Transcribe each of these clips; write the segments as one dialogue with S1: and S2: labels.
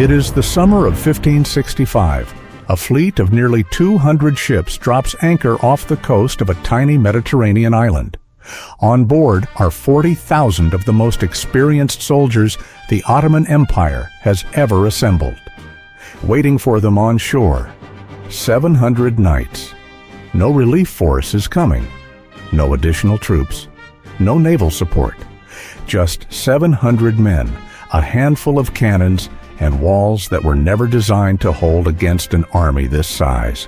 S1: It is the summer of 1565. A fleet of nearly 200 ships drops anchor off the coast of a tiny Mediterranean island. On board are 40,000 of the most experienced soldiers the Ottoman Empire has ever assembled. Waiting for them on shore, 700 knights. No relief force is coming. No additional troops. No naval support. Just 700 men, a handful of cannons, and walls that were never designed to hold against an army this size.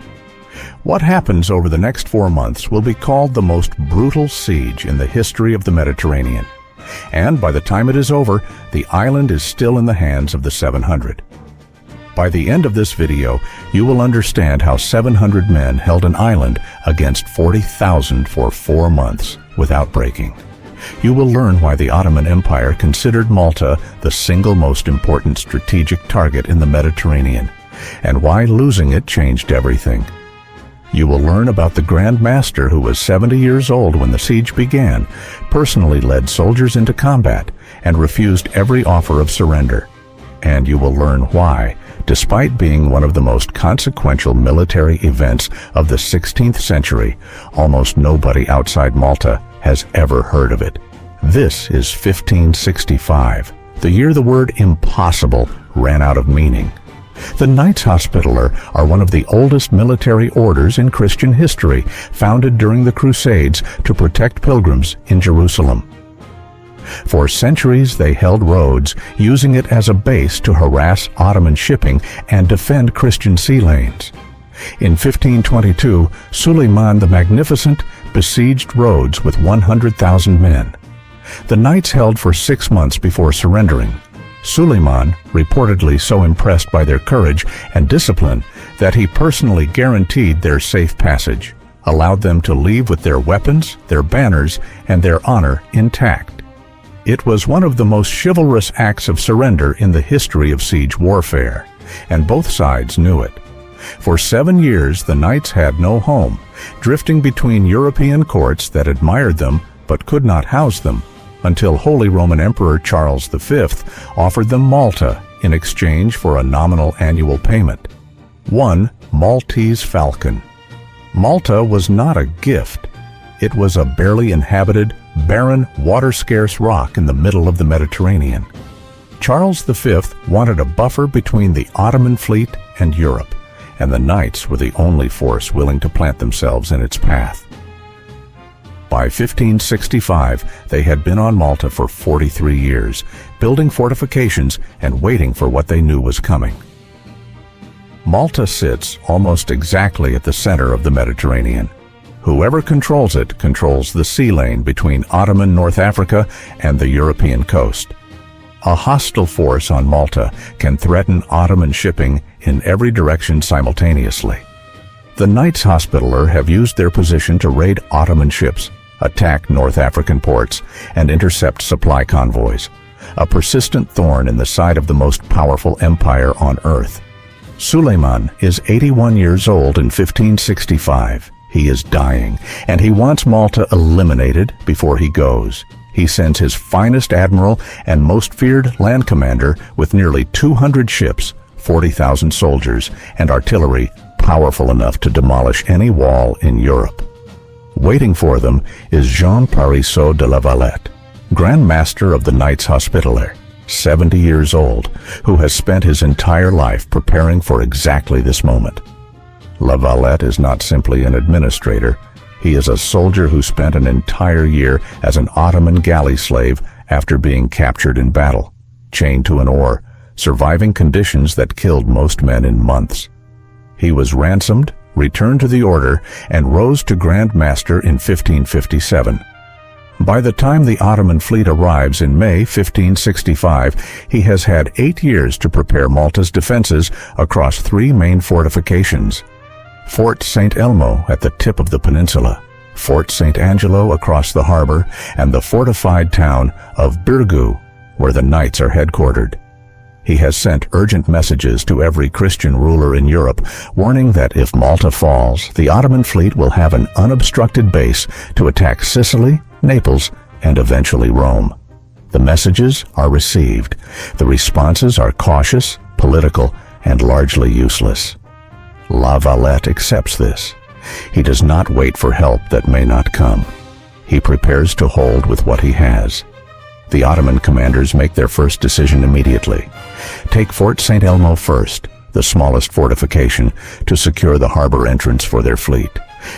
S1: What happens over the next 4 months will be called the most brutal siege in the history of the Mediterranean. And by the time it is over, the island is still in the hands of the 700. By the end of this video, you will understand how 700 men held an island against 40,000 for 4 months without breaking. You will learn why the Ottoman Empire considered Malta the single most important strategic target in the Mediterranean, and why losing it changed everything. You will learn about the Grand Master, who was 70 years old when the siege began, personally led soldiers into combat, and refused every offer of surrender. And you will learn why, despite being one of the most consequential military events of the 16th century, almost nobody outside Malta has ever heard of it. This is 1565, the year the word impossible ran out of meaning. The Knights Hospitaller are one of the oldest military orders in Christian history, founded during the Crusades to protect pilgrims in Jerusalem. For centuries they held Rhodes, using it as a base to harass Ottoman shipping and defend Christian sea lanes. In 1522, Suleiman the Magnificent besieged Rhodes with 100,000 men. The knights held for 6 months before surrendering. Suleiman, reportedly so impressed by their courage and discipline that he personally guaranteed their safe passage, allowed them to leave with their weapons, their banners, and their honor intact. It was one of the most chivalrous acts of surrender in the history of siege warfare, and both sides knew it. For 7 years the knights had no home, drifting between European courts that admired them but could not house them, until Holy Roman Emperor Charles V offered them Malta in exchange for a nominal annual payment. 1 Maltese falcon. Malta was not a gift. It was a barely inhabited, barren, water-scarce rock in the middle of the Mediterranean. Charles V wanted a buffer between the Ottoman fleet and Europe, and the knights were the only force willing to plant themselves in its path. By 1565, they had been on Malta for 43 years, building fortifications and waiting for what they knew was coming. Malta sits almost exactly at the center of the Mediterranean. Whoever controls it controls the sea lane between Ottoman North Africa and the European coast. A hostile force on Malta can threaten Ottoman shipping in every direction simultaneously. The Knights Hospitaller have used their position to raid Ottoman ships, attack North African ports, and intercept supply convoys, a persistent thorn in the side of the most powerful empire on earth. Suleiman is 81 years old in 1565. He is dying, and he wants Malta eliminated before he goes. He sends his finest admiral and most feared land commander with nearly 200 ships, 40,000 soldiers, and artillery powerful enough to demolish any wall in Europe. Waiting for them is Jean Parisot de la Valette, Grand Master of the Knights Hospitaller, 70 years old, who has spent his entire life preparing for exactly this moment. La Valette is not simply an administrator. He is a soldier who spent an entire year as an Ottoman galley slave after being captured in battle, chained to an oar, surviving conditions that killed most men in months. He was ransomed, returned to the order, and rose to Grand Master in 1557. By the time the Ottoman fleet arrives in May 1565, he has had 8 years to prepare Malta's defenses across 3 main fortifications: Fort St. Elmo at the tip of the peninsula, Fort St. Angelo across the harbor, and the fortified town of Birgu, where the knights are headquartered. He has sent urgent messages to every Christian ruler in Europe, warning that if Malta falls, the Ottoman fleet will have an unobstructed base to attack Sicily, Naples, and eventually Rome. The messages are received. The responses are cautious, political, and largely useless. La Valette accepts this. He does not wait for help that may not come. He prepares to hold with what he has. The Ottoman commanders make their first decision immediately. Take Fort St. Elmo first, the smallest fortification, to secure the harbor entrance for their fleet.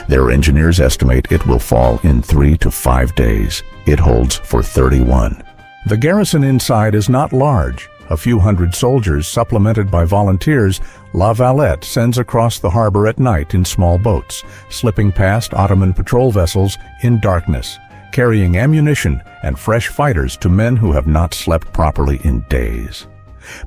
S1: Their engineers estimate it will fall in 3 to 5 days. It holds for 31. The garrison inside is not large. A few hundred soldiers supplemented by volunteers, La Valette sends across the harbor at night in small boats, slipping past Ottoman patrol vessels in darkness, carrying ammunition and fresh fighters to men who have not slept properly in days.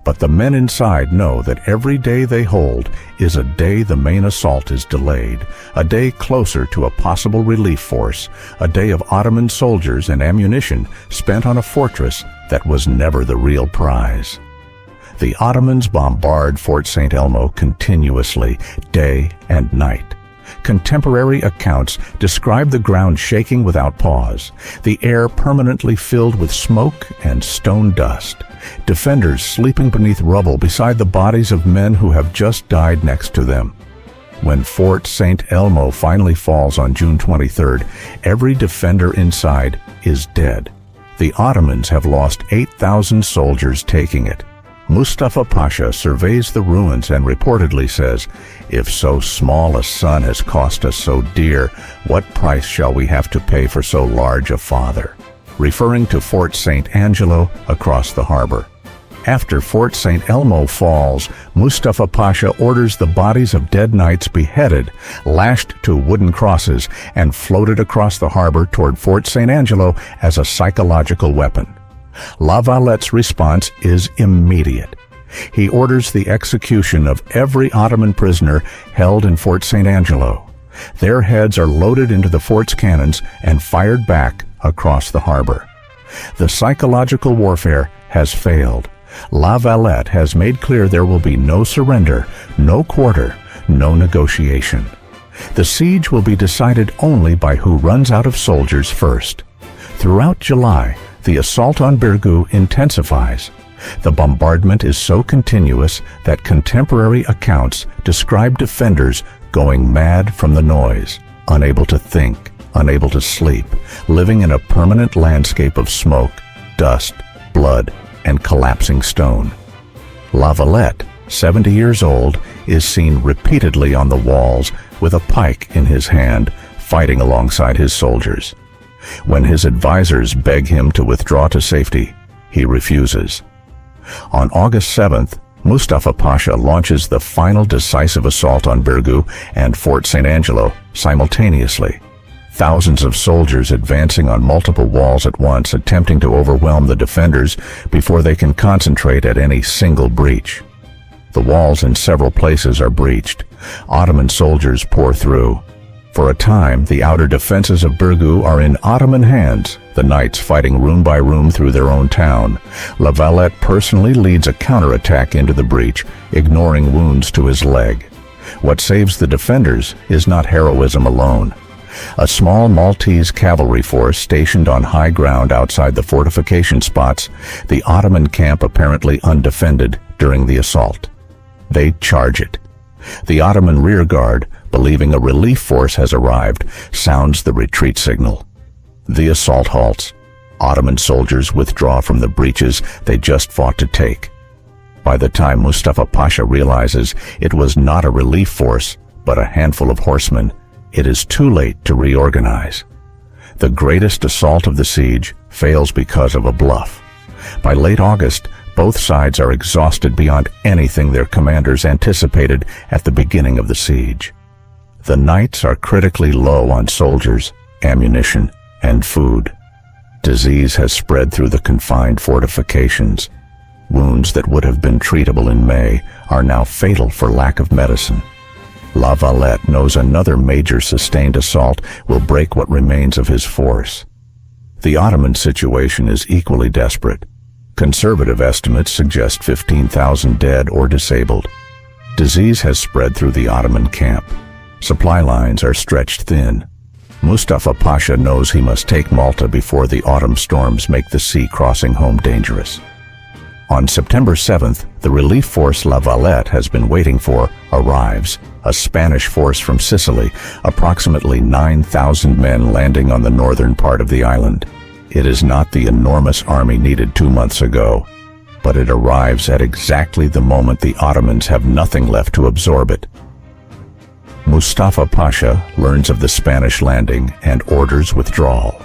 S1: But the men inside know that every day they hold is a day the main assault is delayed, a day closer to a possible relief force, a day of Ottoman soldiers and ammunition spent on a fortress that was never the real prize. The Ottomans bombard Fort St. Elmo continuously, day and night. Contemporary accounts describe the ground shaking without pause, the air permanently filled with smoke and stone dust, defenders sleeping beneath rubble beside the bodies of men who have just died next to them. When Fort St. Elmo finally falls on June 23rd, every defender inside is dead. The Ottomans have lost 8,000 soldiers taking it. Mustafa Pasha surveys the ruins and reportedly says, "If so small a son has cost us so dear, what price shall we have to pay for so large a father?" referring to Fort St. Angelo across the harbor. After Fort St. Elmo falls, Mustafa Pasha orders the bodies of dead knights beheaded, lashed to wooden crosses, and floated across the harbor toward Fort St. Angelo as a psychological weapon. La Valette's response is immediate. He orders the execution of every Ottoman prisoner held in Fort St. Angelo. Their heads are loaded into the fort's cannons and fired back across the harbor. The psychological warfare has failed. La Valette has made clear there will be no surrender, no quarter, no negotiation. The siege will be decided only by who runs out of soldiers first. Throughout July, the assault on Birgu intensifies. The bombardment is so continuous that contemporary accounts describe defenders going mad from the noise, unable to think, unable to sleep, living in a permanent landscape of smoke, dust, blood, and collapsing stone. La Valette, 70 years old, is seen repeatedly on the walls with a pike in his hand, fighting alongside his soldiers. When his advisors beg him to withdraw to safety, he refuses. On August 7th, Mustafa Pasha launches the final decisive assault on Birgu and Fort St. Angelo simultaneously. Thousands of soldiers advancing on multiple walls at once, attempting to overwhelm the defenders before they can concentrate at any single breach. The walls in several places are breached. Ottoman soldiers pour through. For a time, the outer defenses of Birgu are in Ottoman hands, the knights fighting room by room through their own town. La Valette personally leads a counterattack into the breach, ignoring wounds to his leg. What saves the defenders is not heroism alone. A small Maltese cavalry force stationed on high ground outside the fortification spots the Ottoman camp apparently undefended during the assault. They charge it. The Ottoman rearguard, believing a relief force has arrived, sounds the retreat signal. The assault halts. Ottoman soldiers withdraw from the breaches they just fought to take. By the time Mustafa Pasha realizes it was not a relief force, but a handful of horsemen, it is too late to reorganize. The greatest assault of the siege fails because of a bluff. By late August, both sides are exhausted beyond anything their commanders anticipated at the beginning of the siege. The knights are critically low on soldiers, ammunition, and food. Disease has spread through the confined fortifications. Wounds that would have been treatable in May are now fatal for lack of medicine. La Valette knows another major sustained assault will break what remains of his force. The Ottoman situation is equally desperate. Conservative estimates suggest 15,000 dead or disabled. Disease has spread through the Ottoman camp. Supply lines are stretched thin. Mustafa Pasha knows he must take Malta before the autumn storms make the sea crossing home dangerous. On September 7th, the relief force La Valette has been waiting for arrives, a Spanish force from Sicily, approximately 9,000 men landing on the northern part of the island. It is not the enormous army needed 2 months ago, but it arrives at exactly the moment the Ottomans have nothing left to absorb it. Mustafa Pasha learns of the Spanish landing and orders withdrawal.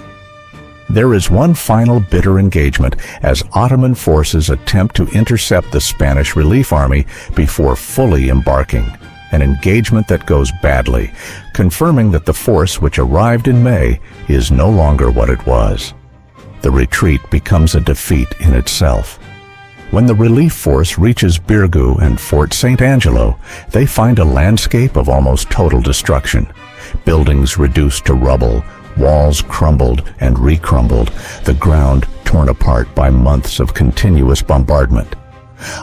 S1: There is one final bitter engagement as Ottoman forces attempt to intercept the Spanish relief army before fully embarking, an engagement that goes badly, confirming that the force which arrived in May is no longer what it was. The retreat becomes a defeat in itself. When the relief force reaches Birgu and Fort St. Angelo, they find a landscape of almost total destruction. Buildings reduced to rubble, walls crumbled and recrumbled, the ground torn apart by months of continuous bombardment.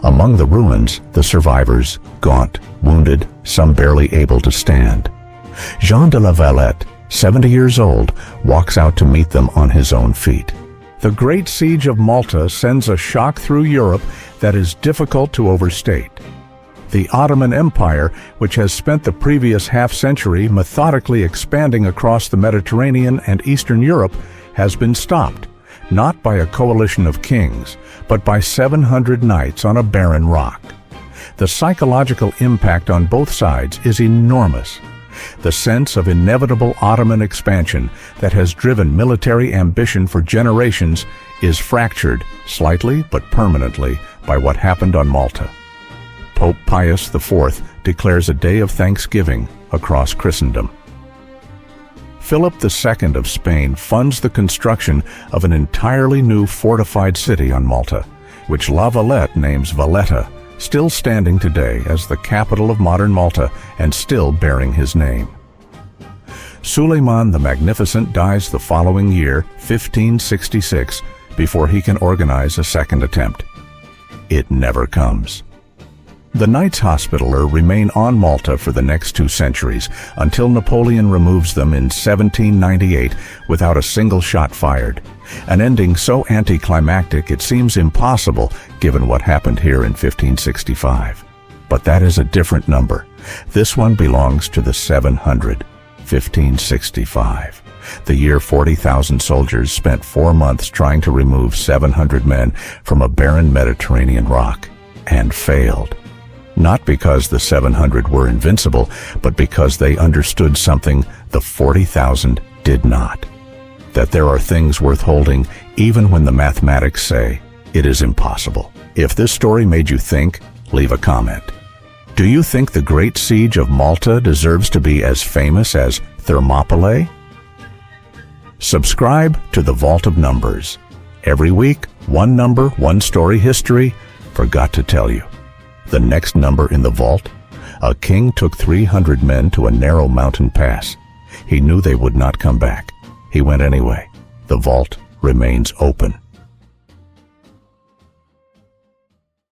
S1: Among the ruins, the survivors, gaunt, wounded, some barely able to stand. Jean de la Valette, 70 years old, walks out to meet them on his own feet. The Great Siege of Malta sends a shock through Europe that is difficult to overstate. The Ottoman Empire, which has spent the previous half-century methodically expanding across the Mediterranean and Eastern Europe, has been stopped, not by a coalition of kings, but by 700 knights on a barren rock. The psychological impact on both sides is enormous. The sense of inevitable Ottoman expansion that has driven military ambition for generations is fractured, slightly but permanently, by what happened on Malta. Pope Pius IV declares a day of thanksgiving across Christendom. Philip II of Spain funds the construction of an entirely new fortified city on Malta, which La Valette names Valletta, still standing today as the capital of modern Malta and still bearing his name. Suleiman the Magnificent dies the following year, 1566, before he can organize a second attempt. It never comes. The Knights Hospitaller remain on Malta for the next 2 centuries, until Napoleon removes them in 1798 without a single shot fired, an ending so anticlimactic it seems impossible given what happened here in 1565. But that is a different number. This one belongs to the 700, 1565. The year 40,000 soldiers spent 4 months trying to remove 700 men from a barren Mediterranean rock, and failed. Not because the 700 were invincible, but because they understood something the 40,000 did not. That there are things worth holding even when the mathematics say it is impossible. If this story made you think, leave a comment. Do you think the Great Siege of Malta deserves to be as famous as Thermopylae? Subscribe to the Vault of Numbers. Every week, one number, one story history. Forgot to tell you. The next number in the vault: a king took 300 men to a narrow mountain pass. He knew they would not come back. He went anyway. The vault remains open.